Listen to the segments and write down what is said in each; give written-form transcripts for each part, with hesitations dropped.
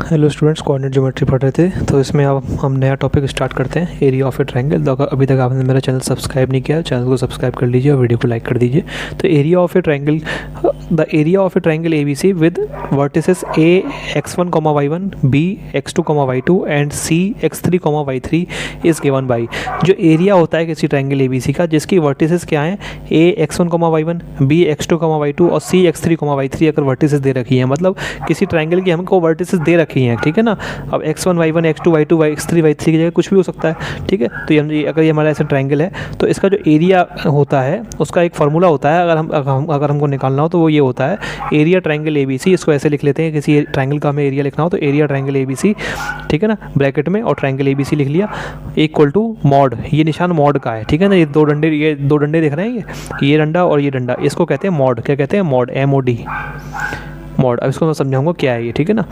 Hello students, coordinate geometry पढ़ रहे थे। तो इसमें अब हम नया टॉपिक स्टार्ट करते हैं, एरिया ऑफ ए ट्रायंगल। तो अभी तक आपने मेरा चैनल सब्सक्राइब नहीं किया, चैनल को सब्सक्राइब कर लीजिए और वीडियो को लाइक कर दीजिए। तो area of a triangle, the area of a triangle A B C with vertices A x1, y1, b x2, y2 and c x3, y3 is given by. जो area होता है किसी ट्रायंगल ए बी सी का, जिसकी vertices क्या हैं, a x1, y1, b x2, y2 और c x3, y3 अगर वर्टिसेस दे रखी है, मतलब किसी ट्रायंगल की हमको वर्टिसेस दे रखी हैं, ठीक है ना। अब x1, y1, x2, y2, x3, y3 की जगह कुछ भी हो सकता है, ठीक है। तो ये अगर ये हमारा ऐसा ट्रायंगल है तो इसका जो एरिया होता है उसका एक फार्मूला होता है, अगर हमको निकालना हो तो वो ये होता है, area triangle A B C. इसको ऐसे लिख लेते हैं, किसी ट्रायंगल का हमें एरिया लिखना हो तो area triangle A B C, ठीक है ना, ब्रैकेट में, और ट्रायंगल ए बी सी लिख लिया, इक्वल टू मॉड। ये निशान मॉड का है, ठीक है ना। ये दो डंडे दिख रहे हैं, ये डंडा और ये डंडा, इसको कहते हैं मॉड। क्या कहते हैं? Mod, MOD, mod. अब इसको मैं समझाऊंगा क्या है ये, ठीक है ना।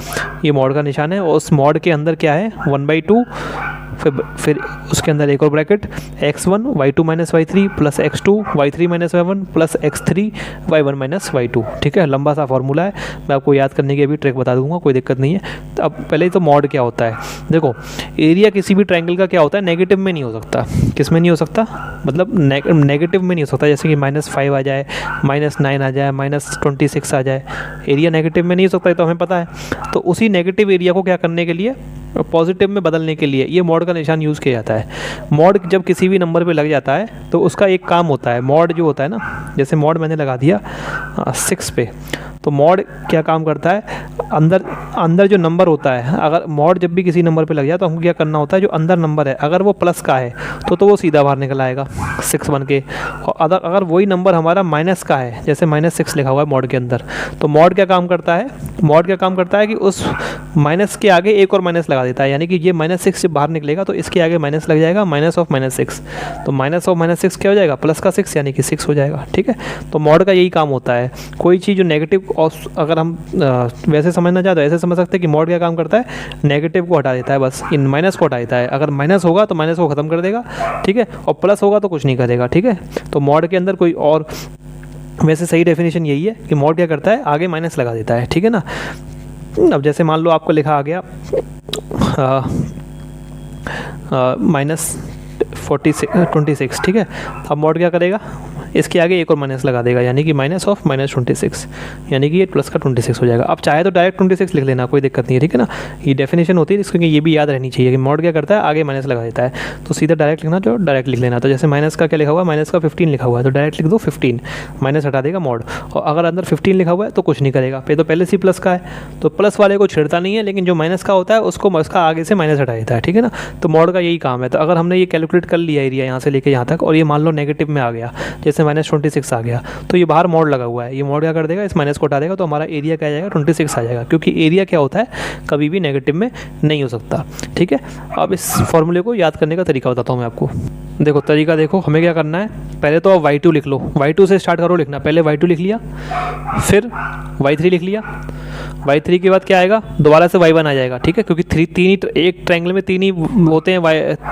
ये मॉड का निशान है और उस मॉड के अंदर क्या है, 1/2, फिर उसके अंदर एक और bracket, x1 y2 - y3 plus x2 y3 - y1 plus x3 y1 - y2, ठीक है। लंबा सा फॉर्मूला है, मैं आपको याद करने की अभी ट्रिक बता दूंगा, कोई दिक्कत नहीं है। तो अब पहले तो मॉड क्या होता है, देखो, एरिया किसी भी ट्रायंगल का क्या होता है, नेगेटिव में नहीं हो सकता। किस में नहीं हो सकता? मतलब नेगेटिव में नहीं हो सकता। जैसे कि -5 आ जाए, -9 आ जाए, -26 आ जाए, एरिया नेगेटिव में नहीं हो सकता, ये तो हमें पता है। तो उसी नेगेटिव एरिया को क्या करने के लिए, पॉजिटिव में बदलने के लिए ये मॉड का निशान यूज़ किया जाता है। मॉड जब किसी भी नंबर पे लग जाता है तो उसका एक काम होता है, मॉड जो होता है ना, जैसे मॉड मैंने लगा दिया 6 पे, तो मॉड क्या काम करता है, अंदर जो नंबर होता है, अगर मॉड जब भी किसी नंबर पे लग जाए तो हमको क्या करना होता है, जो अंदर नंबर है अगर वो प्लस का है तो वो सीधा बाहर निकल आएगा 6 बन के। और अगर वही नंबर हमारा माइनस का है, जैसे -6 लिखा हुआ है मॉड के अंदर, तो मॉड क्या काम करता है, मॉड क्या काम करता है कि उस माइनस के आगे एक और माइनस लगा देता है। यानी कि ये -6 से बाहर निकलेगा तो इसके आगे माइनस लग जाएगा, माइनस ऑफ -6, तो माइनस ऑफ -6 क्या हो जाएगा, प्लस का 6, यानी कि 6 हो जाएगा, ठीक है। तो मॉड का यही काम होता है। कोई चीज़ जो नेगेटिव, और अगर हम वैसे समझना चाहते हैं ऐसे समझ सकते हैं कि मॉड क्या काम करता है, नेगेटिव को हटा देता है, बस इन माइनस को हटा देता है। अगर माइनस होगा तो माइनस को ख़त्म कर देगा, ठीक है, और प्लस होगा तो कुछ नहीं करेगा, ठीक है। तो मॉड के अंदर कोई और, वैसे सही डेफिनेशन यही है कि मॉड क्या करता है, आगे माइनस लगा देता है, ठीक है ना। अब जैसे मान लो आपको लिखा आ गया -26, ठीक है। अब मॉड क्या करेगा, इसके आगे एक और माइनस लगा देगा, यानी कि माइनस ऑफ -26, यानी कि ये प्लस का 26 हो जाएगा। अब चाहे तो डायरेक्ट 26 लिख लेना, कोई दिक्कत नहीं है, ठीक है ना। ये डेफिनेशन होती है, इसको ये भी याद रहनी चाहिए कि मॉड क्या करता है, आगे माइनस लगा देता है। तो सीधा डायरेक्ट लिखना तो डायरेक्ट लिख लेना। तो जैसे माइनस का क्या लिखा हुआ है, माइनस का 15 लिखा हुआ है, तो डायरेक्ट लिख दो 15, माइनस हटा देगा मॉड। और अगर अंदर 15 लिखा हुआ है तो कुछ नहीं करेगा, तो पहले से प्लस का है तो प्लस वाले को छेड़ता नहीं है, लेकिन जो माइनस का होता है उसको उसका आगे से माइनस हटा देता है, ठीक है ना। तो मॉड का यही काम है। तो अगर हमने ये कैलकुलेट कर लिया एरिया यहाँ से लेके यहाँ तक, और ये मान लो नेगेटिव में आ गया, जैसे -26 आ गया, तो ये बाहर मॉड लगा हुआ है, ये मॉड क्या कर देगा, इस माइनस को हटा देगा, तो हमारा एरिया क्या आ जाएगा, 26 आ जाएगा, क्योंकि एरिया क्या होता है, कभी भी नेगेटिव में नहीं हो सकता, ठीक है। अब इस फॉर्मूले को याद करने का तरीका बताता हूँ मैं आपको। देखो तरीका, देखो हमें क्या करना है, पहले तो आप y2 लिख लो, y2 से स्टार्ट करो लिखना। पहले y2 लिख लिया, फिर y3 लिख लिया, y3 के बाद क्या आएगा, दोबारा से y1 आ जाएगा, ठीक है, क्योंकि एक ट्रायंगल में तीन ही होते हैं,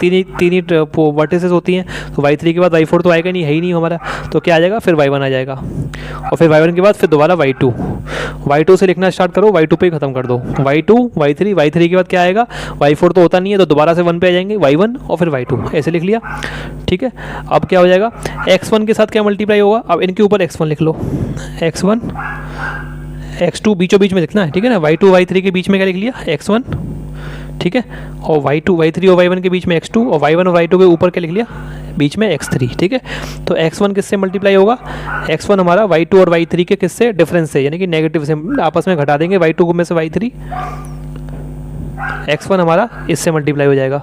तीन ही वर्टिसेस होती हैं, तो y3 के बाद y4 तो आएगा नहीं, है ही नहीं हमारा, तो क्या आ जाएगा, फिर y1 आ जाएगा, और फिर y1 के बाद फिर दोबारा y2 से लिखना स्टार्ट करो, y2 पे ही खत्म कर दो, y2 y3 के बाद क्या आएगा, y4 तो होता नहीं है, तो दोबारा से 1 पे आ जाएंगे, y1 और फिर y2, ऐसे लिख लिया, ठीक है। अब क्या हो जाएगा, x1 के साथ क्या मल्टीप्लाई होगा, अब इनके ऊपर x1 लिख लो, x1 x2 बीचों बीच में लिखना है, ठीक है ना। y2 y3 के बीच में क्या लिख लिया, x1, ठीक है, और y2 y3 और y1 के बीच में x2, और y1 और y2 के ऊपर क्या लिख लिया, बीच में x3, ठीक है। तो x1 किससे मल्टीप्लाई होगा, x1 हमारा y2 और y3 के किससे, डिफरेंस से, यानी कि नेगेटिव से आपस में घटा देंगे, y2 में से y3, x1 हमारा इससे मल्टीप्लाई हो जाएगा,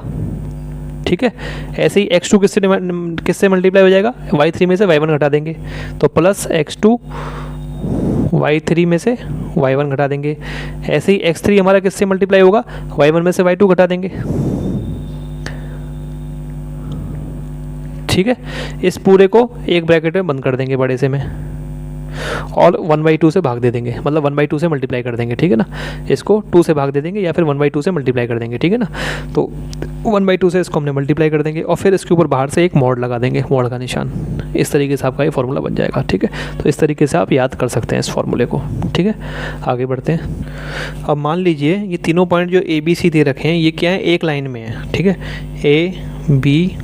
ठीक है। ऐसे ही x2 किससे मल्टीप्लाई हो जाएगा, y3 में से y1 घटा देंगे, तो प्लस x2 y3 में से y1 घटा देंगे। ऐसे ही x3 हमारा किससे मल्टीप्लाई होगा, y1 में से y2 घटा देंगे, ठीक है। इस पूरे को एक ब्रैकेट में बंद कर देंगे बड़े से में, और 1/2 से भाग दे देंगे, मतलब 1/2 से मल्टीप्लाई कर देंगे, ठीक है ना। इसको 2 से भाग दे देंगे या फिर 1/2 से मल्टीप्लाई कर देंगे, ठीक है ना। तो 1/2 से इसको हमने मल्टीप्लाई कर देंगे और फिर इसके ऊपर बाहर से एक मॉड लगा देंगे, मॉड का निशान। इस तरीके से आपका ये फार्मूला बन जाएगा, ठीक है। तो इस तरीके से आप याद कर सकते हैं इस फार्मूले को, ठीक है। आगे बढ़ते हैं। अब मान लीजिए ये तीनों पॉइंट जो ए बी सी दे रखे हैं ये क्या है, एक लाइन में है, ठीक है। ए बी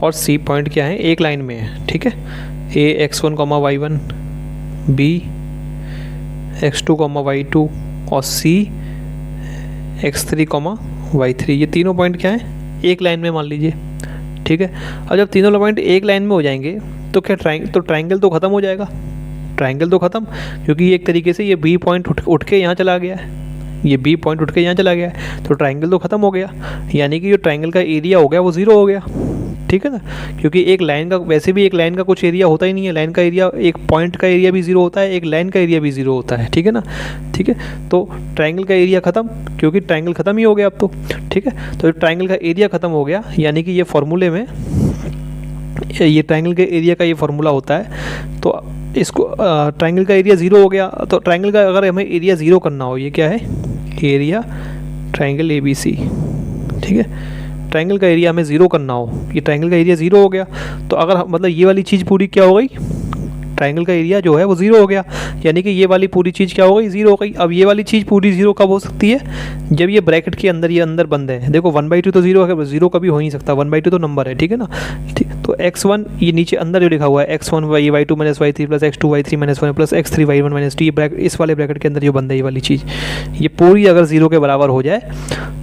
और सी पॉइंट क्या है, एक लाइन में है, ठीक है। ए x1, y1, B x2, y2 और सी x3, y3, ये तीनों पॉइंट क्या है, एक लाइन में मान लीजिए, ठीक है। अब जब तीनों पॉइंट एक लाइन में हो जाएंगे तो क्या ट्रायंगल तो ख़त्म हो जाएगा, ट्रायंगल तो ख़त्म, क्योंकि एक तरीके से ये बी पॉइंट उठ के यहाँ चला गया है, ये बी पॉइंट उठ के यहाँ चला गया है, तो ट्रायंगल तो ख़त्म हो गया, यानी कि जो ट्रायंगल का एरिया हो गया वो ज़ीरो हो गया, ठीक है ना। क्योंकि एक लाइन का, वैसे भी एक लाइन का कुछ एरिया होता ही नहीं है, लाइन का एरिया, एक पॉइंट का एरिया भी ज़ीरो होता है, एक लाइन का एरिया भी ज़ीरो होता है, ठीक है ना, ठीक है। तो ट्रायंगल का एरिया ख़त्म, क्योंकि ट्रायंगल ख़त्म ही हो गया अब तो, ठीक है। तो ट्रायंगल का एरिया ख़त्म हो गया, यानी कि ये फार्मूले में ये ट्रायंगल के एरिया का ये फार्मूला होता है। तो इसको ट्रायंगल का एरिया ज़ीरो हो गया, तो ट्रायंगल का अगर हमें एरिया ज़ीरो करना हो, ये क्या है, area triangle A B C, ठीक है। ट्रायंगल का एरिया हमें ज़ीरो करना हो, ये ट्रायंगल का एरिया ज़ीरो हो गया, तो अगर मतलब ये वाली चीज़ पूरी क्या हो गई, ट्रायंगल का एरिया जो है वो ज़ीरो हो गया, यानी कि ये वाली पूरी चीज़ क्या हो गई, ज़ीरो हो गई। अब ये वाली चीज़ पूरी ज़ीरो कब हो सकती है, जब ये ब्रैकेट के अंदर, ये अंदर बंद है। देखो 1/2 तो ज़ीरो है, ज़ीरो कभी हो ही नहीं सकता, 1/2 तो नंबर है, ठीक है ना, ठीक। तो x1 ये नीचे अंदर जो लिखा हुआ है x1 y2 - y3 plus x2 y3 - 1 plus x3 y1 - 2, ये ब्रैकेट, इस वाले ब्रैकेट के अंदर जो बंद है ये वाली चीज़, ये पूरी अगर ज़ीरो के बराबर हो जाए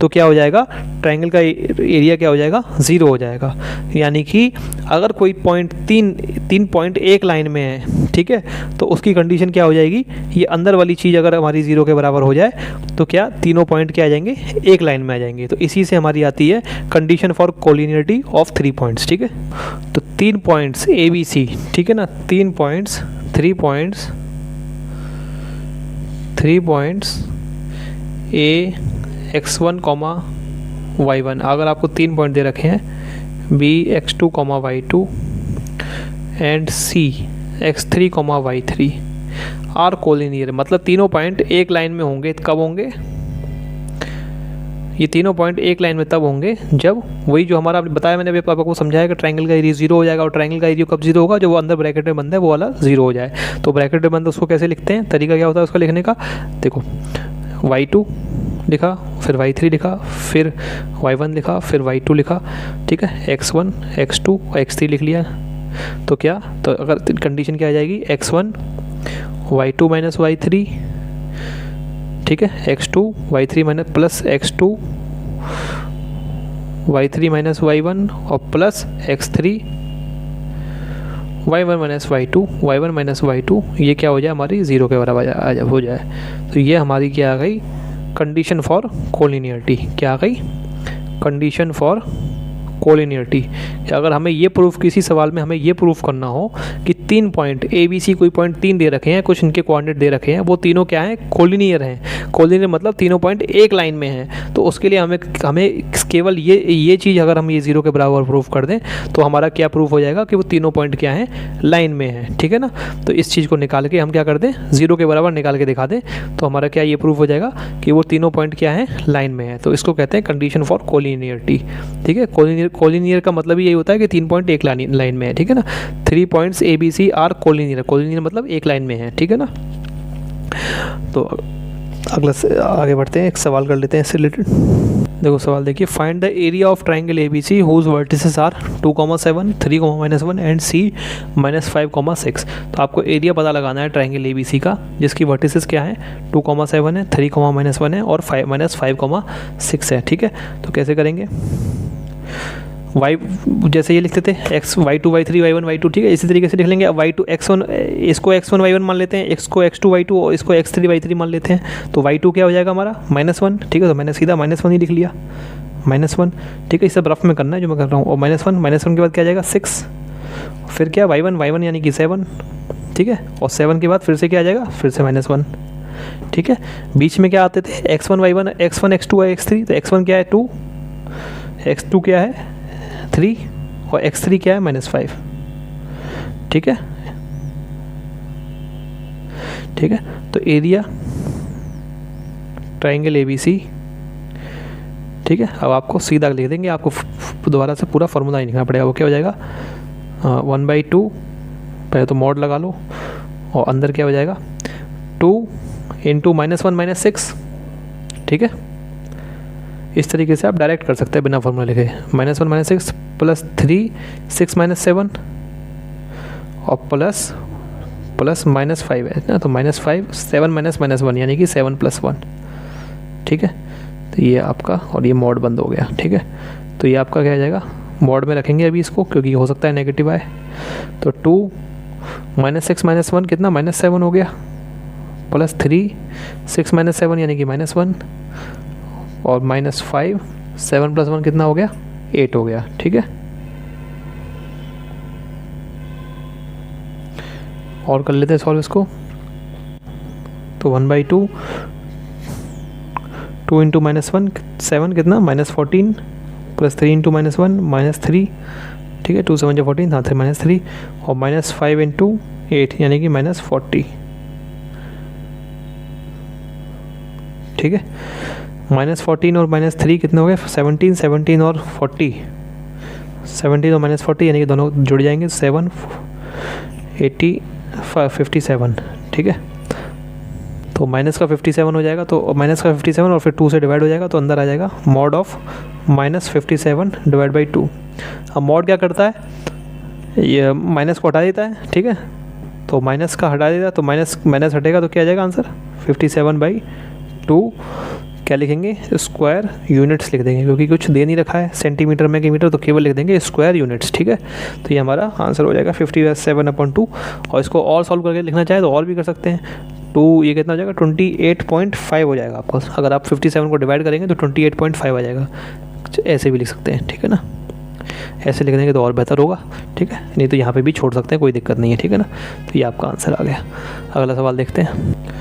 तो क्या हो जाएगा, ट्रायंगल का एरिया क्या हो जाएगा, ज़ीरो हो जाएगा। यानी कि अगर कोई पॉइंट तीन पॉइंट एक लाइन में है, ठीक है, तो उसकी कंडीशन क्या हो जाएगी, ये अंदर वाली चीज़ अगर हमारी ज़ीरो के बराबर हो जाए तो क्या तीनों पॉइंट क्या आ जाएंगे, एक लाइन में आ जाएंगे। तो इसी से हमारी आती है condition for collinearity of 3 points, ठीक है। तो 3 पॉइंट्स ए बी सी, ठीक है ना, 3 पॉइंट्स ए x1, y1, अगर आपको 3 पॉइंट दे रखे हैं B x2, y2 and C x3, y3 are collinear, मतलब तीनों पॉइंट एक लाइन में होंगे। कब होंगे, ये तीनों पॉइंट एक लाइन में तब होंगे जब वही जो हमारा बताया, मैंने अभी पापा को समझाया कि ट्रायंगल का एरिया ज़ीरो हो जाएगा, और ट्रायंगल का एरिया कब ज़ीरो होगा, जो वो अंदर ब्रैकेट में बंद है वो वाला ज़ीरो हो जाए। तो ब्रैकेट में बंद उसको कैसे लिखते हैं, तरीका क्या होता है उसका लिखने का, देखो y2 लिखा, फिर y3 लिखा, फिर y1 लिखा, फिर y2 लिखा, ठीक है, x1 x2 और x3 लिख लिया। तो क्या, तो अगर कंडीशन क्या आ जाएगी, x1 y2 - y3, ठीक है, x2 y3 plus x2 y3 - y1 और प्लस x3 y1 - y2, ये क्या हो जाए, हमारी ज़ीरो के बराबर हो जाए। तो ये हमारी क्या आ गई, कंडीशन फॉर कोलिनियरिटी। क्या आ गई, कंडीशन फॉर कोलिनियरिटी। अगर हमें ये प्रूफ, किसी सवाल में हमें ये प्रूफ करना हो कि 3 पॉइंट ए बी सी, कोई पॉइंट 3 दे रखे हैं, कुछ इनके कोऑर्डिनेट दे रखे हैं, वो तीनों क्या हैं, कोलिनियर हैं। कोलिनियर मतलब तीनों पॉइंट एक लाइन में हैं। तो उसके लिए हमें केवल ये चीज़ अगर हम ये ज़ीरो के बराबर प्रूफ कर दें तो हमारा क्या प्रूफ हो जाएगा कि वो तीनों पॉइंट क्या हैं, लाइन में हैं, ठीक है ना। तो इस चीज़ को निकाल के हम क्या कर दें, ज़ीरो के बराबर निकाल के दिखा दें, तो हमारा क्या ये प्रूफ हो जाएगा कि वो तीनों पॉइंट क्या हैं, लाइन में है। तो इसको कहते हैं कंडीशन फॉर कोलिनियरिटी, ठीक है। कोलिनियर का मतलब यही होता है कि 3 पॉइंट एक लाइन में है, ठीक है ना। 3 points A B C are collinear, collinear मतलब एक लाइन में है, ठीक है ना। तो अगला आगे बढ़ते हैं, एक सवाल कर लेते हैं इससे रिलेटेड। देखो सवाल देखिए, find the area of triangle A B C whose vertices are 2,7, 3,-1 and C -5,6। तो आपको एरिया पता लगाना है ट्राइंगल ए बी सी का, जिसकी वर्टिसेस क्या है, 2,7 है, 3,-1 है और -5,6 है, ठीक है। तो कैसे करेंगे, y जैसे ये लिखते थे x y2 y3 y1 y2, ठीक है, इसी तरीके से लिख लेंगे। अब y2 x1, इसको x1 y1 मान लेते हैं, x को x2 y2 और इसको x3 y3 मान लेते हैं। तो y2 क्या हो जाएगा हमारा, -1, ठीक है। तो मैंने सीधा -1 ही लिख लिया, -1, ठीक है। इसे रफ में करना है जो मैं कर रहा हूँ। और -1 के बाद क्या जाएगा 6, फिर क्या y1 यानी कि 7, ठीक है। और 7 के बाद फिर से क्या आ जाएगा, फिर से -1, ठीक है। बीच में क्या आते थे, x1 y1 x1 x2 x3। तो x1 क्या है 2, x2 क्या है 3 और x3 क्या है -5, ठीक है। ठीक है। तो एरिया ट्राइंगल ABC, ठीक है। अब आपको सीधा लिख देंगे, आपको दोबारा से पूरा फार्मूला ही लिखना पड़ेगा। वो क्या हो जाएगा 1/2, पहले तो मॉड लगा लो, और अंदर क्या हो जाएगा 2 इंटू -1 -6, ठीक है। इस तरीके से आप डायरेक्ट कर सकते हैं बिना फार्मूला लिखे। -1 -6 प्लस 3 6 -7 और प्लस -5 है ना, तो -5 7 -1 यानी कि 7 + 1, ठीक है। तो ये आपका, और ये मॉड बंद हो गया, ठीक है। तो ये आपका क्या आ जाएगा, मॉड में रखेंगे अभी इसको, क्योंकि हो सकता है नेगेटिव आए। तो 2 -6 -1 कितना -7 हो गया, प्लस 3 6 -7 यानी कि -1, और -5 7 + 1 कितना हो गया 8 हो गया, ठीक है। और कर लेते हैं सॉल्व इसको। तो 1/2 2 इंटू -1 7 कितना -14 प्लस 3 इंटू -1 -3, ठीक है। 2 7 जो 14, हाँ 3 और -5 इंटू 8 यानी कि -40, ठीक है। -14 और -3 कितने हो गए 17 17 और 40, 17 और -40 यानी कि दोनों जुड़ जाएंगे 7 80 57, ठीक है। तो माइनस का 57 हो जाएगा, तो माइनस का 57 और फिर 2 से डिवाइड हो जाएगा, तो अंदर आ जाएगा मॉड ऑफ -57 डिवाइड बाई 2। अब मॉड क्या करता है, ये माइनस को हटा देता है, ठीक है। तो माइनस का हटा देता है, तो माइनस हटेगा तो क्या आ जाएगा आंसर 57/2। क्या लिखेंगे स्क्वायर यूनिट्स लिख देंगे, क्योंकि कुछ दे नहीं रखा है सेंटीमीटर में कि मीटर, तो केवल लिख देंगे स्क्वायर यूनिट्स, ठीक है। तो ये हमारा आंसर हो जाएगा 57/2। और इसको और सॉल्व करके लिखना चाहे तो और भी कर सकते हैं। 2 ये कितना हो जाएगा 28.5 हो जाएगा आपको। अगर आप 57 को डिवाइड करेंगे तो 28.5 आ जाएगा। ऐसे भी लिख सकते हैं, ठीक है ना, ऐसे लिख देंगे तो और बेहतर होगा, ठीक है। नहीं तो यहाँ पे भी छोड़ सकते हैं, कोई दिक्कत नहीं है, ठीक है ना। तो ये आपका आंसर आ गया। अगला सवाल देखते हैं।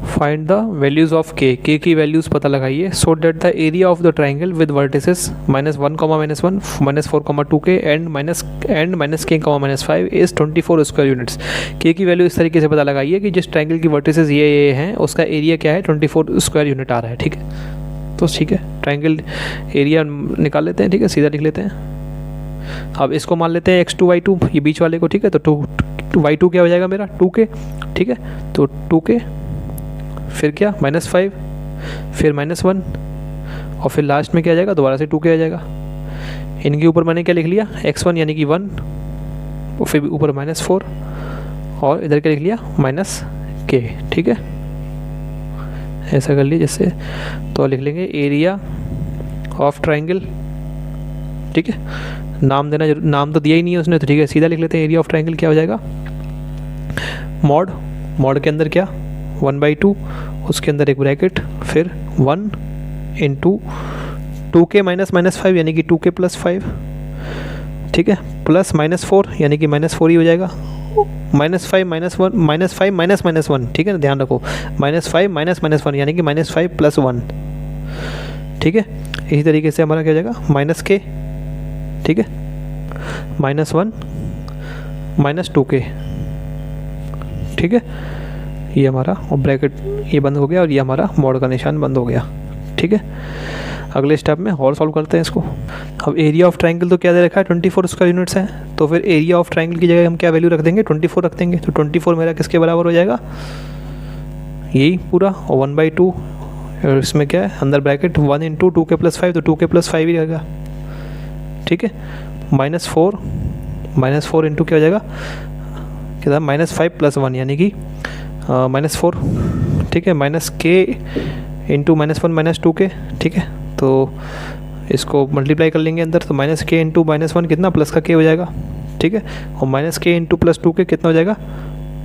फाइंड द वैल्यूज़ ऑफ के की वैल्यूज़ पता लगाइए so that the area of the triangle with vertices -1, -1, -4, 2k and -k, -5 is 24 square units. K की वैल्यू इस तरीके से पता लगाइए कि जिस ट्राइंगल की वर्टिसेस ये हैं उसका एरिया क्या है 24 स्क्वायर यूनिट आ रहा है, ठीक है। तो ठीक है, ट्राइंगल एरिया निकाल लेते हैं, ठीक है, सीधा लिख लेते हैं। अब इसको मान लेते हैं x2 y2, ये बीच वाले को, ठीक है। तो y2 क्या हो जाएगा मेरा 2k, ठीक है। तो 2k फिर क्या -5 फिर -1 और फिर लास्ट में क्या आ जाएगा दोबारा से 2k आ जाएगा। इनके ऊपर मैंने क्या लिख लिया x1 यानी कि 1 और फिर ऊपर -4 और इधर क्या लिख लिया -k, ठीक है। ऐसा कर लिया जिससे, तो लिख लेंगे एरिया ऑफ ट्राइंगल, ठीक है। नाम देना नाम तो दिया ही नहीं है उसने, तो ठीक है सीधा लिख लेते हैं। एरिया ऑफ ट्राइंगल क्या हो जाएगा मॉड के अंदर क्या 1/2, उसके अंदर एक ब्रैकेट, फिर 1 इंटू 2k -5 यानी कि 2k + 5, ठीक है, प्लस -4 यानी कि -4 ही हो जाएगा। -5 -1 -1, ठीक है ना, ध्यान रखो -5 -1 यानी कि -5 + 1, ठीक है। इसी तरीके से हमारा क्या हो जाएगा -k, ठीक है, -1 -2k, ठीक है। ये हमारा और ब्रैकेट ये बंद हो गया और ये हमारा मॉड का निशान बंद हो गया, ठीक है। अगले स्टेप में और सॉल्व करते हैं इसको। अब एरिया ऑफ ट्राइंगल तो क्या दे रखा है 24 स्क्वायर यूनिट्स है, तो फिर एरिया ऑफ ट्राइंगल की जगह हम क्या वैल्यू रख देंगे 24 रख देंगे। तो 24 मेरा किसके बराबर हो जाएगा यही पूरा, और 1/2 और इसमें क्या है अंदर ब्रैकेट 1 इंटू 2k + 5, तो 2k + 5 ही रहेगा, ठीक है। -4 इंटू क्या हो जाएगा क्या -5 + 1 यानी कि -4, ठीक है, -k इंटू -1 -2k, ठीक है। तो इसको मल्टीप्लाई कर लेंगे अंदर, तो -k इंटू -1 कितना प्लस का k हो जाएगा, ठीक है। और -k इंटू +2k कितना हो जाएगा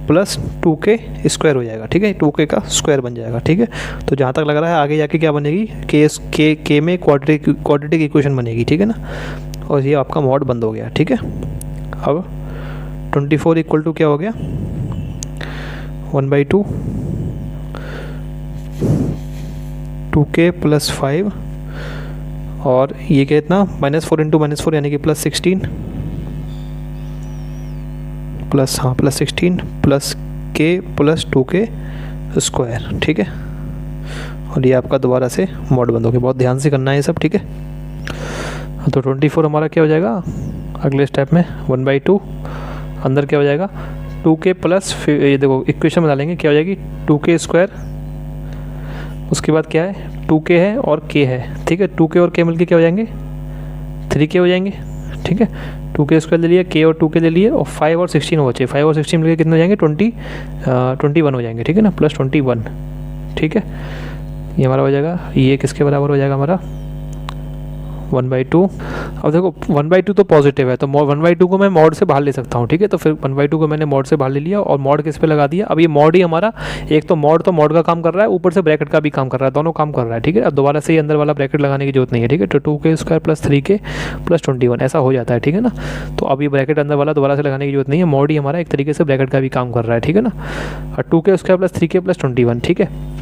+2k स्क्वायर हो जाएगा, ठीक है, 2k का स्क्वायर बन जाएगा, ठीक है। तो जहाँ तक लग रहा है आगे जाके क्या बनेगी k में क्वाड्रेटिक इक्वेशन बनेगी, ठीक है ना। और ये आपका मॉड बंद हो गया, ठीक है। अब 24 इक्वल टू क्या हो गया 1/2 2k + 5 और ये कितना -4 इंटू -4 यानी कि +16 प्लस +16 प्लस के प्लस 2k स्क्वायर, ठीक है। और ये आपका दोबारा से मॉड बंद हो गया, बहुत ध्यान से करना है ये सब, ठीक है। तो 24 हमारा क्या हो जाएगा अगले स्टेप में 1/2, अंदर क्या हो जाएगा 2k प्लस, ये देखो इक्वेशन बना लेंगे, क्या हो जाएगी 2k स्क्वायर, उसके बाद क्या है 2k है और k है, ठीक है। 2k और k मिलके क्या हो जाएंगे 3k हो जाएंगे, ठीक है। 2k स्क्वायर ले लिया, k और 2k ले लिए, और 5 और 16 हो बचे, 5 और 16 मिलके कितने हो जाएंगे 21 हो जाएंगे, ठीक है ना, प्लस 21, ठीक है। ये हमारा हो जाएगा, ये किसके बराबर हो जाएगा हमारा 1/2। अब देखो 1/2 तो पॉजिटिव है, तो 1/2 को मैं मॉड से बाहर ले सकता हूँ, ठीक है। तो फिर 1/2 को मैंने मॉड से बाहर ले लिया और मॉड किस पे लगा दिया। अब ये मॉड ही हमारा, एक तो मॉड का काम कर रहा है, ऊपर से ब्रैकेट का भी काम कर रहा है, दोनों काम कर रहा है, ठीक है। अब दोबारा से ये अंदर वाला ब्रैकेट लगाने की जरूरत नहीं है, ठीक है। तो 2k square plus 3k plus 21 ऐसा हो जाता है, ठीक है ना। तो अब ये ब्रैकेट अंदर वाला दोबारा से लगाने की जरूरत नहीं है, मॉड ही हमारा एक तरीके से ब्रैकेट का भी काम कर रहा है, ठीक है ना। और 2k square plus 3k plus 21, ठीक है।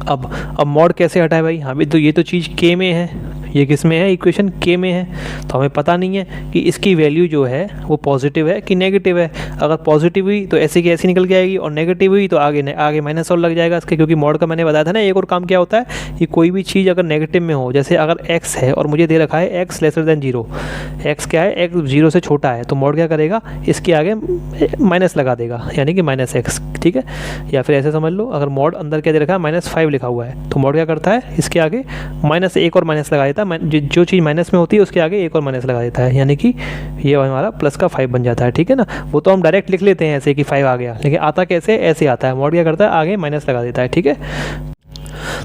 अब मॉड कैसे हटाए भाई, हाँ भी तो ये तो चीज़ k में है, ये किस में है इक्वेशन k में है, तो हमें पता नहीं है कि इसकी वैल्यू जो है वो पॉजिटिव है कि नेगेटिव है। अगर पॉजिटिव हुई तो ऐसे की ऐसी निकल के आएगी, और नेगेटिव हुई तो आगे माइनस और लग जाएगा इसके, क्योंकि मॉड का मैंने बताया था ना। एक और काम क्या होता है कि कोई भी चीज़ अगर नेगेटिव में हो, जैसे अगर x है और मुझे दे रखा है x लेसर देन 0, x क्या है x 0 से छोटा है, तो मॉड क्या करेगा इसके आगे माइनस लगा देगा, यानी कि -x, ठीक है। या फिर ऐसे समझ लो, अगर मॉड अंदर क्या दे रखा है -5 लिखा हुआ है, तो मॉड क्या करता है इसके आगे -1 और माइनस लगा देता है, जो चीज़ माइनस में होती है उसके आगे 1 और माइनस लगा देता है, यानी कि ये हमारा प्लस का 5 बन जाता है, ठीक है ना। वो तो हम डायरेक्ट लिख लेते हैं ऐसे कि 5 आ गया, लेकिन आता कैसे, ऐसे आता है। मॉड क्या करता है आगे माइनस लगा देता है, ठीक है।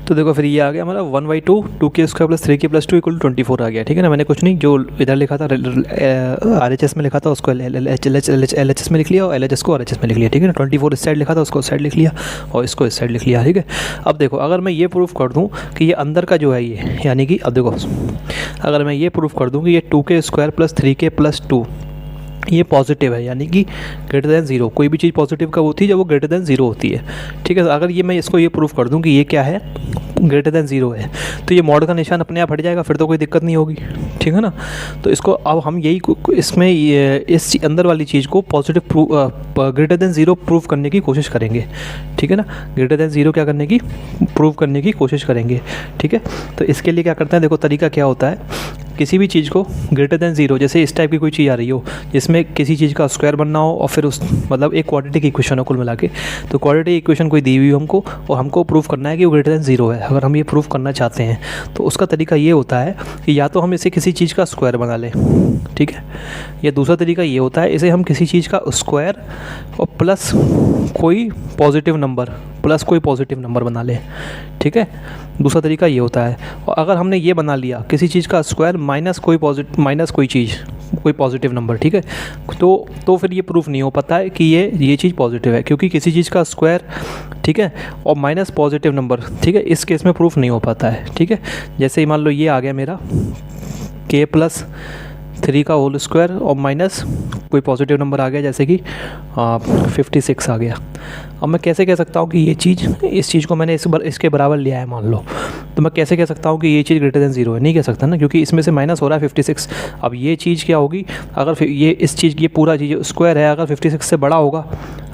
तो देखो फिर ये आ गया हमारा 1/2, 2k square plus 3k plus 2 equal 24 आ गया, ठीक है ना। मैंने कुछ नहीं, जो इधर लिखा था RHS में लिखा था उसको LHS में लिख लिया, और LHS को RHS में लिख लिया, ठीक है ना। 24 इस साइड लिखा था उसको उस साइड लिख लिया, और इसको इस साइड लिख लिया, ठीक है। अब देखो अगर मैं ये प्रूफ कर दूँ कि ये अंदर का जो है ये, यानी कि अब देखो अगर मैं ये प्रूफ कर दूँ कि ये 2k square plus 3k plus 2 ये पॉजिटिव है, यानी कि ग्रेटर देन 0, कोई भी चीज़ पॉजिटिव कब होती है जब वो ग्रेटर देन 0 होती है, ठीक है। अगर ये मैं इसको ये प्रूफ कर दूं कि ये क्या है ग्रेटर देन 0 है, तो ये मॉड का निशान अपने आप हट जाएगा, फिर तो कोई दिक्कत नहीं होगी, ठीक है ना। तो इसको अब हम यही इसमें इस अंदर वाली चीज़ को पॉजिटिव ग्रेटर देन 0 प्रूव करने की कोशिश करेंगे, ठीक है ना। ग्रेटर देन 0 क्या करने की, प्रूव करने की कोशिश करेंगे, ठीक है। तो इसके लिए क्या करते हैं, देखो तरीका क्या होता है, किसी भी चीज़ को ग्रेटर देन 0, जैसे इस टाइप की कोई चीज़ आ रही हो जिसमें किसी चीज़ का स्क्वायर बनना हो, और फिर उस मतलब एक क्वाड्रेटिक इक्वेशन हो कुल मिला के, तो क्वाड्रेटिक इक्वेशन कोई दी हुई हमको, और हमको प्रूफ करना है कि वो ग्रेटर देन 0 है। अगर हम ये प्रूफ करना चाहते हैं तो उसका तरीका ये होता है कि या तो हम इसे किसी चीज़ का स्क्वायर बना लें, ठीक है, या दूसरा तरीका ये होता है इसे हम किसी चीज़ का स्क्वायर और प्लस कोई पॉजिटिव नंबर बना लें, ठीक है। दूसरा तरीका ये होता है। और अगर हमने ये बना लिया किसी चीज़ का स्क्वायर माइनस कोई चीज़, कोई पॉजिटिव नंबर, ठीक है, तो फिर ये प्रूफ नहीं हो पाता है कि ये चीज़ पॉजिटिव है, क्योंकि किसी चीज़ का स्क्वायर, ठीक है, और माइनस पॉजिटिव नंबर, ठीक है, इस केस में प्रूफ नहीं हो पाता है, ठीक है। जैसे मान लो ये आ गया मेरा k प्लस 3 का होल स्क्वायर और माइनस कोई पॉजिटिव नंबर आ गया, जैसे कि 56 आ गया। अब मैं कैसे कह सकता हूँ कि ये चीज़, इस चीज़ को मैंने इसके बराबर लिया है मान लो, तो मैं कैसे कह सकता हूँ कि ये चीज़ ग्रेटर देन 0 है, नहीं कह सकता ना, क्योंकि इसमें से माइनस हो रहा है 56। अब ये चीज़ क्या होगी, अगर ये इस चीज़ ये पूरा चीज़ स्क्वायर है, अगर 56 से बड़ा होगा,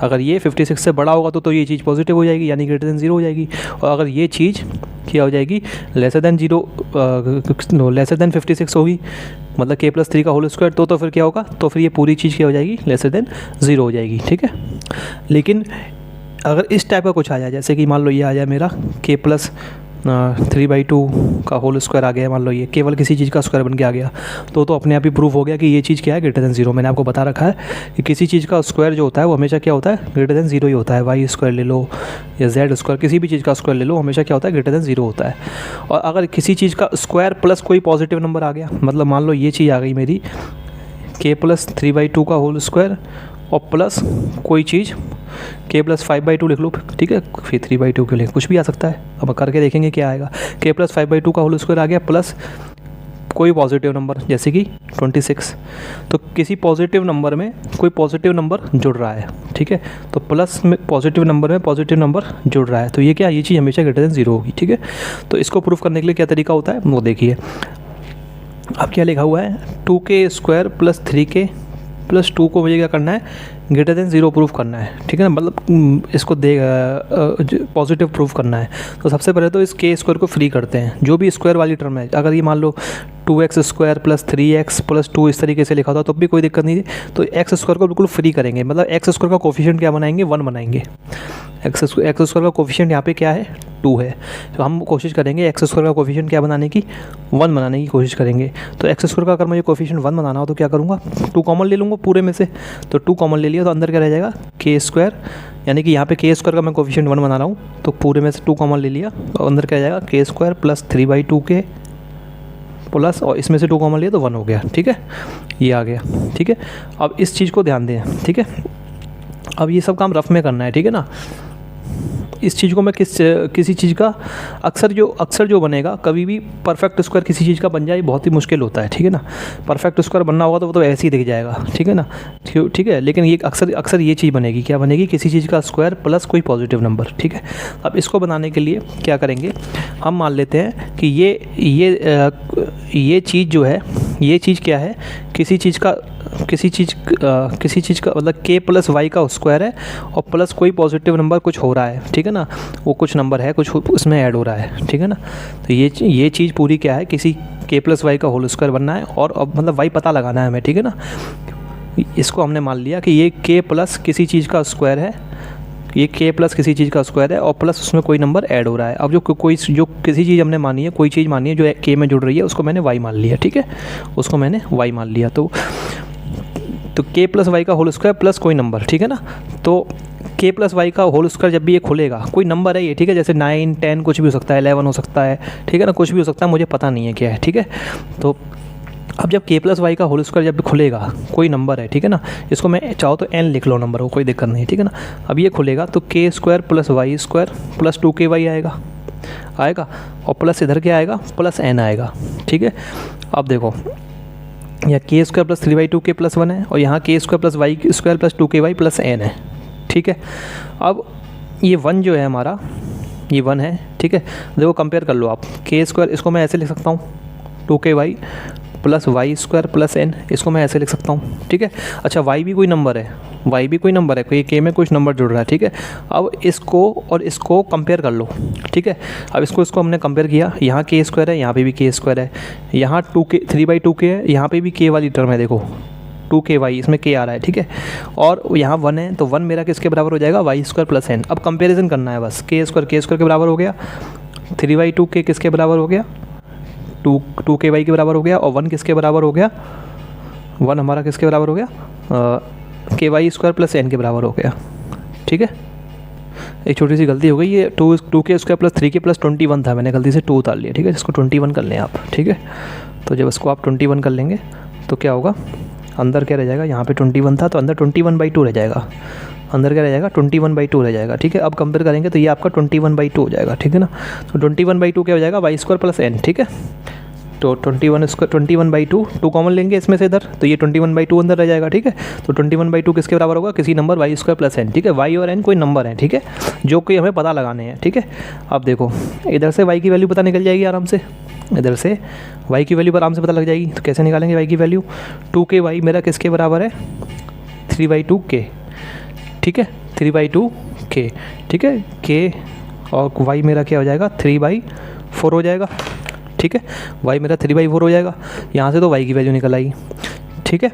अगर ये 56 से बड़ा होगा तो ये चीज़ पॉजिटिव हो जाएगी, यानी ग्रेटर देन 0 हो जाएगी। और अगर ये चीज़ क्या हो जाएगी, लेसर देन 56 होगी, मतलब k प्लस 3 का होल स्क्वायर, तो फिर क्या होगा, तो फिर ये पूरी चीज़ क्या हो जाएगी, लेसर देन 0 हो जाएगी, ठीक है। लेकिन अगर इस टाइप का कुछ आ जाए, जैसे कि मान लो ये आ जाए मेरा k प्लस 3/2 का होल स्क्वायर आ गया, मान लो ये केवल किसी चीज़ का स्क्वायर बन के आ गया, तो अपने आप ही प्रूफ हो गया कि ये चीज़ क्या है, ग्रेटर देन 0। मैंने आपको बता रखा है कि किसी चीज़ का स्क्वायर जो होता है वो हमेशा क्या होता है, ग्रेटर देन 0 ही होता है। वाई स्क्वायर ले लो या जेड स्क्वायर, किसी भी चीज़ का स्क्वायर ले लो, हमेशा क्या होता है, ग्रेटर देन 0 होता है। और अगर किसी चीज़ का स्क्वायर प्लस कोई पॉजिटिव नंबर आ गया, मतलब मान लो ये चीज़ आ गई मेरी k प्लस 3/2 का होल स्क्वायर और प्लस कोई चीज़ k प्लस 5/2 लिख लो, ठीक है, फिर 3/2 के लिए कुछ भी आ सकता है, अब करके देखेंगे क्या आएगा। k प्लस 5/2 का होल स्क्वायर आ गया, प्लस कोई पॉजिटिव नंबर जैसे कि 26, तो किसी पॉजिटिव नंबर में कोई पॉजिटिव नंबर जुड़ रहा है, ठीक है, तो प्लस में पॉजिटिव नंबर में पॉजिटिव नंबर जुड़ रहा है, तो ये क्या, ये चीज़ हमेशा ग्रेटर देन 0 होगी, ठीक है। तो इसको प्रूफ करने के लिए क्या तरीका होता है वो देखिए। अब क्या लिखा हुआ है, 2k square plus 3k plus 2 को मुझे क्या करना है, ग्रेटर देन 0 प्रूफ करना है, ठीक है ना, मतलब इसको पॉजिटिव प्रूफ करना है। तो सबसे पहले तो इस के स्क्वायर को फ्री करते हैं, जो भी स्क्वायर वाली टर्म है, अगर ये मान लो 2x² + 3x + 2 इस तरीके से लिखा होता तो भी कोई दिक्कत नहीं थी। तो एक्स स्क्वायर को बिल्कुल फ्री करेंगे, मतलब एक्स स्क्वायर का कोफिशिएंट क्या बनाएंगे, 1 बनाएंगे। एक्स स्क्वायर का कोफिशिएंट यहाँ पे क्या है, 2 है। तो हम कोशिश करेंगे एक्स स्क्वायर का कोफिशिएंट क्या बनाने की, 1 बनाने की कोशिश करेंगे। तो एक्स स्क्वायर का अगर मुझे कोफिशिएंट 1 बनाना हो तो क्या करूँगा, 2 कॉमन ले लूँगा पूरे में से। तो 2 कॉमन ले लिया तो अंदर क्या रह जाएगा, k², यानी कि यहाँ पे k² का मैं कोफिशिएंट 1 बना रहा हूँ, तो पूरे में से 2 कॉमन ले लिया तो अंदर क्या जाएगा, k² + 3/2k प्लस, और इसमें से 2 कॉमन लिया तो 1 हो गया, ठीक है, ये आ गया, ठीक है। अब इस चीज़ को ध्यान दें, ठीक है। अब ये सब काम रफ में करना है, ठीक है ना। इस चीज़ को मैं किसी चीज़ का अक्सर जो बनेगा, कभी भी परफेक्ट स्क्वायर किसी चीज़ का बन जाए बहुत ही मुश्किल होता है, ठीक है ना। परफेक्ट स्क्वायर बनना होगा तो वो तो ऐसे ही दिख जाएगा, ठीक है ना, ठीक है। लेकिन ये अक्सर ये चीज़ बनेगी, क्या बनेगी, किसी चीज़ का स्क्वायर प्लस कोई पॉजिटिव नंबर, ठीक है। अब इसको बनाने के लिए क्या करेंगे, हम मान लेते हैं कि ये चीज़ जो है, ये चीज़ क्या है, किसी चीज़ का मतलब k + y का स्क्वायर है और प्लस कोई पॉजिटिव नंबर कुछ हो रहा है, ठीक है ना, वो कुछ नंबर है, कुछ उसमें ऐड हो रहा है, ठीक है ना। तो ये चीज़ पूरी क्या है, किसी k + y का होल स्क्वायर बनना है और अब मतलब y पता लगाना है हमें, ठीक है ना। इसको हमने मान लिया कि ये k + किसी चीज़ का स्क्वायर है, ये k + किसी चीज़ का स्क्वायर है और प्लस उसमें कोई नंबर ऐड हो रहा है। अब जो किसी चीज़ हमने मानी है, कोई चीज़ मानी है जो k में जुड़ रही है, उसको मैंने y मान लिया, ठीक है, उसको मैंने y मान लिया। तो k + y का होल स्क्वायर प्लस कोई नंबर, ठीक है ना। तो k + y का होल स्क्वायर जब भी ये खुलेगा, कोई नंबर है ये, ठीक है, जैसे 9, 10 कुछ भी हो सकता है, 11 हो सकता है, ठीक है ना, कुछ भी हो सकता है, मुझे पता नहीं है क्या है, ठीक है। तो अब जब k + y का होल स्क्वायर जब भी खुलेगा, कोई नंबर है, ठीक है ना, इसको मैं चाहो तो n लिख लो नंबर को, कोई दिक्कत नहीं है, ठीक है ना। अब ये खुलेगा तो k² + y² + 2ky आएगा और प्लस इधर क्या आएगा, +n आएगा, ठीक है। अब देखो यहाँ k² + 3/2k + 1 है और यहाँ k² + y² + 2ky + n है, ठीक है। अब ये 1 जो है हमारा, ये 1 है, ठीक है। देखो कंपेयर कर लो आप, k², इसको मैं ऐसे लिख सकता हूँ 2ky + y² + n, इसको मैं ऐसे लिख सकता हूँ, ठीक है। अच्छा y भी कोई नंबर है, कोई k में कुछ नंबर जुड़ रहा है, ठीक है। अब इसको और इसको कंपेयर कर लो, ठीक है। अब इसको हमने कंपेयर किया, यहाँ k² है, यहाँ पे भी k² है, यहाँ 3/2k है, यहाँ पे भी k वाली टर्म है, देखो 2ky, इसमें k आ रहा है, ठीक है। और यहाँ 1 है, तो 1 मेरा किसके बराबर हो जाएगा, y² + n। अब कंपेरिजन करना है बस, k² के बराबर हो गया, 3/2k किसके बराबर हो गया, 2ky के बराबर हो गया, और 1 किसके बराबर हो गया, 1 हमारा किसके बराबर हो गया, ky² + n के बराबर हो गया, ठीक है। एक छोटी सी गलती हो गई, ये 2k² + 3k + 21 था, मैंने गलती से 2 उतार लिया, ठीक है। इसको 21 कर लें आप, ठीक है। तो जब इसको आप 21 कर लेंगे तो क्या होगा, अंदर क्या रह जाएगा, यहाँ पे 21 था तो अंदर 21/2 रह जाएगा, अंदर क्या रह जाएगा, 21/2 रह जाएगा, ठीक है। अब कंपेयर करेंगे तो ये आपका 21/2 हो जाएगा, ठीक है ना। तो 21/2 क्या हो जाएगा, y² + n, ठीक है। तो 21/2, 2 कॉमन लेंगे इसमें से इधर, तो ये 21/2 अंदर रह जाएगा, ठीक है। तो 21/2 किसके बराबर होगा, किसी नंबर y² + n, ठीक है। y और n कोई नंबर है, ठीक है, जो कि हमें पता लगाने हैं, ठीक है। अब देखो इधर से y की वैल्यू पता निकल जाएगी आराम से, इधर से y की वैल्यू आराम से पता लग जाएगी। तो कैसे निकालेंगे y की वैल्यू, 2ky मेरा किसके बराबर है, 3/2k, ठीक है, 3/2k, ठीक है। k और y मेरा क्या हो जाएगा, 3/4 हो जाएगा, ठीक है। y मेरा 3/4 हो जाएगा, यहाँ से तो y की वैल्यू निकल आई, ठीक है।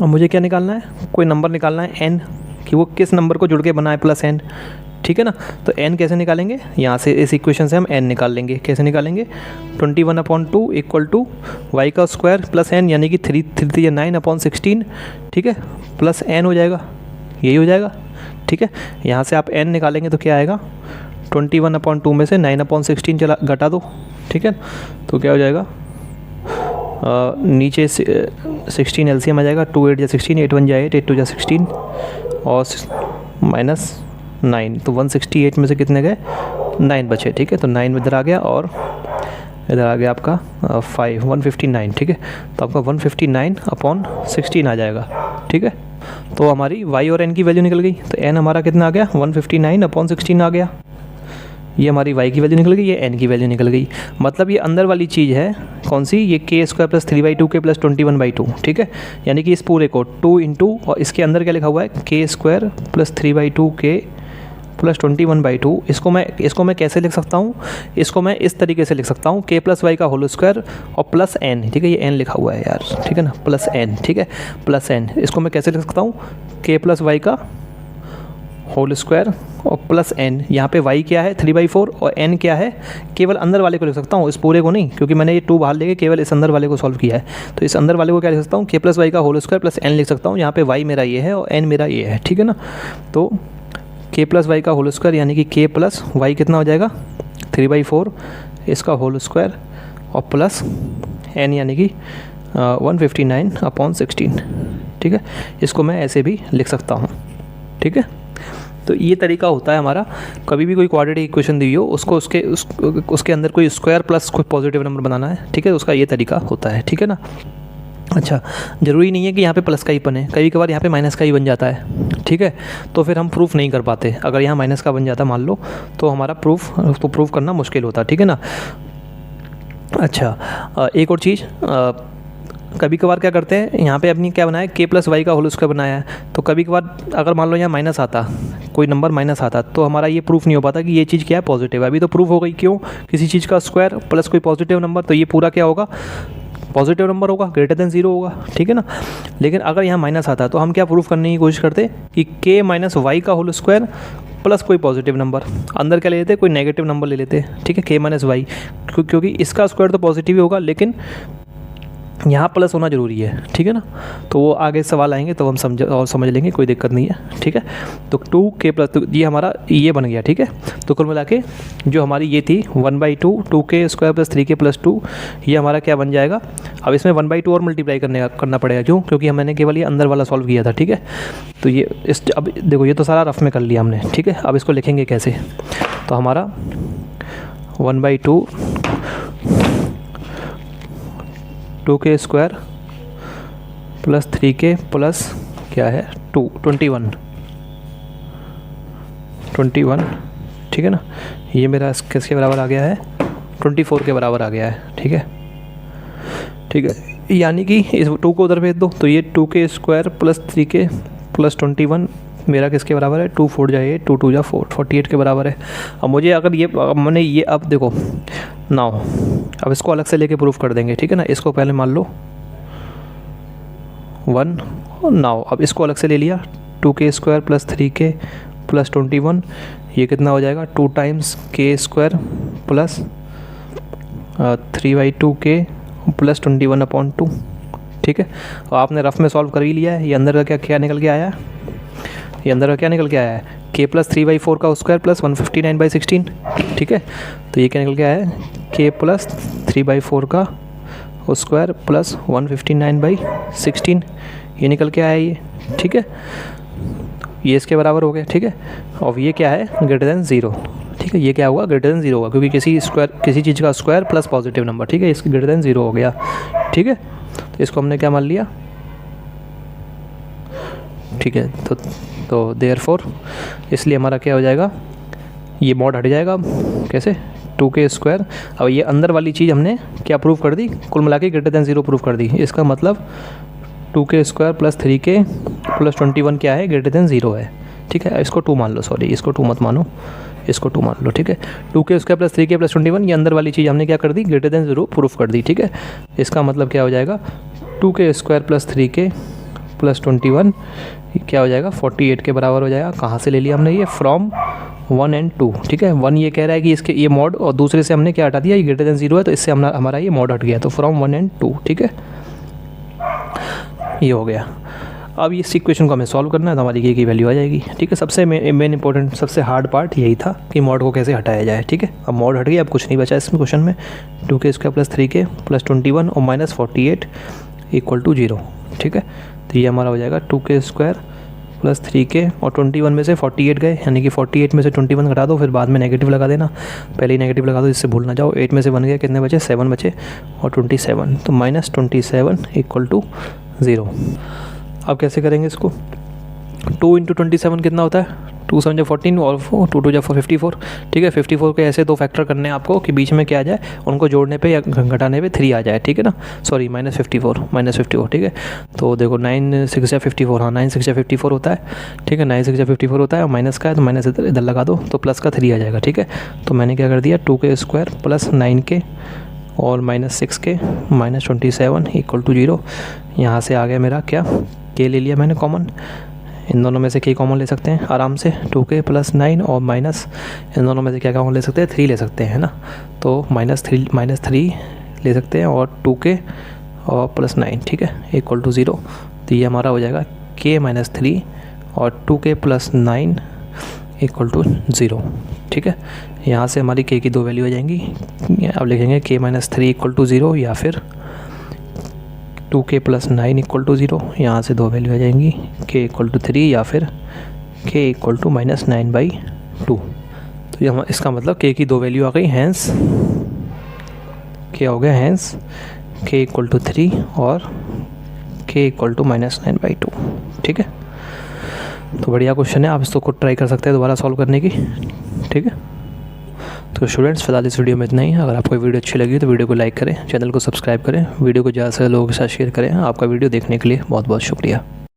और मुझे क्या निकालना है, कोई नंबर निकालना है n, कि वो किस नंबर को जुड़ के बना है, +n, ठीक है ना। तो n कैसे निकालेंगे, यहाँ से इस इक्वेशन से हम n निकाल लेंगे। कैसे निकालेंगे, 21/2 = y² + n, यानी कि 3 9/16, ठीक है, प्लस n हो जाएगा, यही हो जाएगा, ठीक है। यहाँ से आप n निकालेंगे तो क्या आएगा, 21/2 में से 9/16 घटा दो, ठीक है। तो क्या हो जाएगा, नीचे 16 LCM आ जाएगा, 2 8 × 16, 8 1 × 8, 8 2 × 16 और -9, तो 168 में से कितने गए, 9 बचे, ठीक है। तो 9 इधर आ गया और इधर आ गया आपका 159, ठीक है। तो आपका 159/16 आ जाएगा, ठीक है। तो हमारी y और n की वैल्यू निकल गई, तो n हमारा कितना आ गया, 159/16 आ गया, ये हमारी y की वैल्यू निकल गई, ये n की वैल्यू निकल गई। मतलब ये अंदर वाली चीज़ है कौन सी, ये k square plus 3/2k plus 21/2, ठीक है। यानी कि इस पूरे को 2 इंटू, और इसके अंदर क्या लिखा हुआ है, k square plus 3/2k plus 21/2। इसको मैं कैसे लिख सकता हूँ, इसको मैं इस तरीके से लिख सकता हूँ, k प्लस वाई का होल स्क्वायर और प्लस n, ठीक है। ये n लिखा हुआ है यार, ठीक है ना, प्लस n, ठीक है, प्लस n। इसको मैं कैसे लिख सकता हूँ, k प्लस वाई का होल स्क्वायर और प्लस n। यहाँ पे y क्या है 3/4 और n क्या है, केवल अंदर वाले को लिख सकता हूँ, इस पूरे को नहीं, क्योंकि मैंने ये 2 बाहर लेके केवल इस अंदर वाले को सॉल्व किया है। तो इस अंदर वाले को क्या लिख सकता हूँ, k प्लस वाई का होल स्क्वायर प्लस n लिख सकता हूँ। यहाँ पे y मेरा ये है और n मेरा ये है, ठीक है ना। तो k प्लस वाई का होल स्क्वायर यानी कि k प्लस वाई कितना हो जाएगा 3/4 इसका होल स्क्वायर और प्लस n यानी कि 159/16, ठीक है। इसको मैं ऐसे भी लिख सकता हूँ, ठीक है। तो ये तरीका होता है हमारा, कभी भी कोई क्वाड्रेटिक इक्वेशन दी हो उसको उसके अंदर कोई स्क्वायर प्लस कोई पॉजिटिव नंबर बनाना है, ठीक है। उसका ये तरीका होता है, ठीक है ना। अच्छा, ज़रूरी नहीं है कि यहाँ पे प्लस का ही बने, कभी कभार यहाँ पे माइनस का ही बन जाता है, ठीक है। तो फिर हम प्रूफ नहीं कर पाते, अगर यहाँ माइनस का बन जाता मान लो, तो हमारा प्रूफ करना मुश्किल होता, ठीक है ना। अच्छा, एक और चीज़, कभी कभार क्या करते हैं, यहाँ पे अपनी क्या बनाया, k प्लस वाई का होल स्क्वायर बनाया है। तो कभी कभार अगर मान लो यहाँ माइनस आता, कोई नंबर माइनस आता, तो हमारा ये प्रूफ नहीं हो पाता कि ये चीज़ क्या है, पॉजिटिव है। अभी तो प्रूफ हो गई, क्यों, किसी चीज़ का स्क्वायर प्लस कोई पॉजिटिव नंबर, तो ये पूरा क्या होगा, पॉजिटिव नंबर होगा, ग्रेटर देन 0 होगा, ठीक है ना। लेकिन अगर यहाँ माइनस आता तो हम क्या प्रूफ करने की कोशिश करते कि k माइनस वाई का होल स्क्वायर प्लस कोई पॉजिटिव नंबर, अंदर क्या ले लेते, कोई नेगेटिव नंबर ले लेते, ठीक है, k माइनस वाई, क्योंकि इसका स्क्वायर तो पॉजिटिव ही होगा, लेकिन यहाँ प्लस होना ज़रूरी है, ठीक है ना। तो वो आगे सवाल आएंगे तो हम समझ लेंगे, कोई दिक्कत नहीं है, ठीक है। तो 2k प्लस, तो ये हमारा ये बन गया, ठीक है। तो कुल मिला के जो हमारी ये थी 1/2 2k square plus 3k plus 2, ये हमारा क्या बन जाएगा। अब इसमें 1/2 और मल्टीप्लाई करना पड़ेगा, क्यों, क्योंकि मैंने केवल ये अंदर वाला सॉल्व किया था, ठीक है। तो ये अब देखो, ये तो सारा रफ में कर लिया हमने, ठीक है। अब इसको लिखेंगे कैसे, तो हमारा 1/2 2k square plus 3k plus क्या है 21, ठीक है ना। ये मेरा किसके बराबर आ गया है, 24 के बराबर आ गया है, ठीक है, ठीक है। यानी कि इस 2 को उधर भेज दो, तो ये 2k square plus 3k plus 21 मेरा किसके बराबर है, 2 4 जाए 2 2 जा 4 48 के बराबर है। अब मुझे अगर ये मैंने ये, अब देखो नाउ, अब इसको अलग से लेके प्रूफ कर देंगे, ठीक है ना। इसको पहले मान लो 1, और नाउ अब इसको अलग से ले लिया, 2k square plus 3k plus 21, ये कितना हो जाएगा 2 times k square plus 3/2k plus 21/2, ठीक है। और आपने रफ में सॉल्व कर ही लिया है। ये अंदर का क्या निकल के आया है, ये अंदर का क्या निकल के आया है, k प्लस 3/4 का स्क्वायर प्लस 159/16, ठीक है। तो ये क्या निकल के आया है, k प्लस 3/4 का स्क्वायर प्लस 159/16, ये निकल के आया ये, ठीक है। ये इसके बराबर हो गया, ठीक है। और ये क्या है, ग्रेटर देन 0, ठीक है। ये क्या होगा, ग्रेटर देन 0 होगा, क्योंकि किसी चीज़ का स्क्वायर प्लस पॉजिटिव नंबर, ठीक है, इसके ग्रेटर देन 0 हो गया, ठीक है। तो इसको हमने क्या मान लिया, ठीक है। तो देयरफॉर इसलिए हमारा क्या हो जाएगा, ये मॉड हट जाएगा, कैसे 2k स्क्वायर। अब ये अंदर वाली चीज़ हमने क्या प्रूव कर दी, कुल मिला के ग्रेटर देन 0 प्रूव कर दी। इसका मतलब 2k square plus 3k plus 21 क्या है, ग्रेटर देन 0 है, ठीक है। इसको 2 मान लो, सॉरी इसको 2 मत मानो, इसको 2 मान लो, ठीक है। 2k square plus 3k plus 21, ये अंदर वाली चीज़ हमने क्या कर दी, ग्रेटर देन 0 प्रूफ कर दी, ठीक है। इसका मतलब क्या हो जाएगा, 2k square plus 3k plus 21 क्या हो जाएगा, 48 के बराबर हो जाएगा। कहाँ से ले लिया हमने ये, फ्रॉम 1 and 2, ठीक है। 1 ये कह रहा है कि इसके ये मॉड, और दूसरे से हमने क्या हटा दिया, ये ग्रेटर देन 0 है, तो इससे हमारा ये मॉड हट गया, तो फ्रॉम 1 and 2, ठीक है, ये हो गया। अब इस इक्वेशन को हमें सॉल्व करना है, तो हमारी k की वैल्यू आ जाएगी, ठीक है। सबसे मेन इंपॉर्टेंट, सबसे हार्ड पार्ट यही था कि मॉड को कैसे हटाया जाए, ठीक है। अब मॉड हट गया, अब कुछ नहीं बचा इसमें क्वेश्चन में, 2k square plus 3k plus 21 और माइनस 48 इक्वल टू 0, ठीक है। तो ये हमारा हो जाएगा 2k स्क्वायर प्लस 3k और 21 में से 48 गए, यानी कि 48 में से 21 घटा दो, फिर बाद में नेगेटिव लगा देना, पहले ही नेगेटिव लगा दो जिससे भूल ना जाओ। 8 में से बन गया, कितने बचे, 7 बचे और 27, तो माइनस 27 इक्वल टू 0। अब कैसे करेंगे इसको, 2 × 27 कितना होता है, 2 7 14 और 2 2 54, ठीक है। 54 के ऐसे 2 फैक्टर करने हैं आपको कि बीच में क्या आ जाए, उनको जोड़ने पे या घटाने पे 3 आ जाए, ठीक है ना। सॉरी -54, ठीक है। तो देखो 9 6 या 54, हाँ 9 6 या 54 होता है, ठीक है। 9 6 या 54 होता है और माइनस का है तो माइनस इधर लगा दो तो प्लस का 3 आ जाएगा, ठीक है। तो मैंने क्या कर दिया, 2k² प्लस 9k और -6k -27 इक्वल टू 0। यहाँ से आ गया मेरा क्या, k ले लिया मैंने कॉमन, इन दोनों में से k कॉमन ले सकते हैं आराम से, 2k प्लस 9 और माइनस इन दोनों में से क्या कॉमन ले सकते हैं, 3 ले सकते हैं, है ना। तो -3 ले सकते हैं और 2k और प्लस 9, ठीक है, इक्वल टू 0। तो ये हमारा हो जाएगा k -3 और 2k प्लस 9 इक्वल टू 0, ठीक है। यहाँ से हमारी k की 2 वैल्यू आ जाएंगी। अब लिखेंगे k -3 इक्वल टू 0 या फिर 2k प्लस 9 इक्वल टू 0। यहाँ से 2 वैल्यू आ जाएंगी, k इक्वल टू 3 या फिर k इक्वल टू -9/2। तो ये इसका मतलब k की 2 वैल्यू आ गई, हैंस क्या हो गया, हैंस k इक्वल टू 3 और k इक्वल टू -9/2, ठीक है। तो बढ़िया क्वेश्चन है, आप इसको खुद ट्राई कर सकते हैं दोबारा सॉल्व करने की, ठीक है। तो स्टूडेंट्स फिलहाल इस वीडियो में इतना ही है। अगर आपको वीडियो अच्छी लगी तो वीडियो को लाइक करें, चैनल को सब्सक्राइब करें, वीडियो को ज़्यादा से लोगों के साथ शेयर करें। आपका वीडियो देखने के लिए बहुत बहुत शुक्रिया।